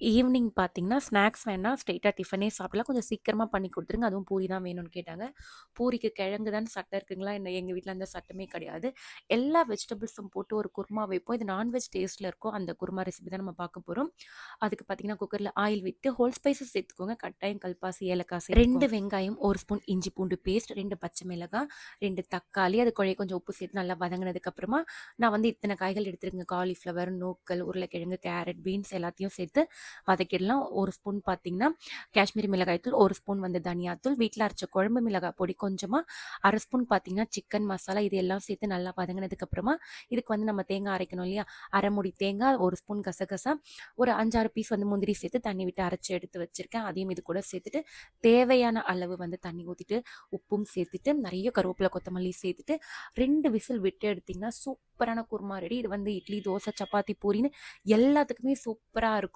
Evening பார்த்தீங்கன்னா, snacks வேணாம் ஸ்ட்ரெயிட்டா டிஃபனே சாப்பிடலாம். கொஞ்சம் சீக்கிரமா பண்ணி குடுத்துருங்க. அதுவும் பூரி தான் வேணும்னு கேட்டாங்க. பூரிக்கு கிழங்கு தான் சட்டை இருக்குங்களா என்ன? எங்க வீட்ல அந்த சட்டமே கிடையாது. எல்லா வெஜிடபிள்ஸும் போட்டு ஒரு குருமா வைப்போம். இது நான்வெஜ் டேஸ்ட்ல இருக்கும். அந்த குருமா ரெசிபி தான் நம்ம பார்க்க போறோம். அதுக்கு பார்த்தீங்கன்னா, குக்கர்ல ஆயில் விட்டு ஹோல் ஸ்பைசஸ் சேர்த்துக்கோங்க. கட்டாயம் கல்பாசி, ஏலக்காய் சேர்த்துக்கோங்க. 2 வெங்காயம், 1 ஸ்பூன் இஞ்சி பூண்டு பேஸ்ட், 2 பச்சை மிளகாய், 2 தக்காளி, அது கூடயே கொஞ்சம் உப்பு சேர்த்து நல்லா வதங்குனதுக்கு அப்புறமா, நான் வந்து இத்தனை காய்கள் எடுத்துருக்கேங்க. காலிஃப்ளவர், நூக்கல், உருளைக்கிழங்கு, கேரட், பீன்ஸ் எல்லாத்தையும் சேர்த்து வதக்கிடலாம். 1 ஸ்பூன் பார்த்தீங்கன்னா, காஷ்மீரி மிளகாய் தூள், 1 ஸ்பூன் வந்து தனியாத்தூள், வீட்ல அரைச்ச குழம்பு மிளகாய் பொடி கொஞ்சமா, 1/2 ஸ்பூன் பார்த்தீங்கன்னா, சிக்கன் மசாலா இது எல்லாம் சேர்த்து நல்லா வதங்கினதுக்கு அப்புறமா, இதுக்கு வந்து நம்ம தேங்காய் அரைக்கணும் இல்லையா? 1/2 மூடி தேங்காய், 1 ஸ்பூன் கசகசா, ஒரு 5, 6 பீஸ் வந்து முந்திரி சேர்த்து தண்ணி விட்டு அரைச்சு எடுத்து வச்சிருக்கேன். அதையும் இது கூட சேர்த்துட்டு, தேவையான அளவு வந்து தண்ணி ஊத்திட்டு, உப்பும் சேர்த்துட்டு, நெறைய கருவேப்பிலை, கொத்தமல்லி சேர்த்துட்டு, 2 விசில் விட்டு எடுத்தீங்கன்னா, சூப்பரான குருமா ரெடி. இது வந்து இட்லி, தோசை, சப்பாத்தி, பூரின்னு எல்லாத்துக்குமே சூப்பரா இருக்கும்.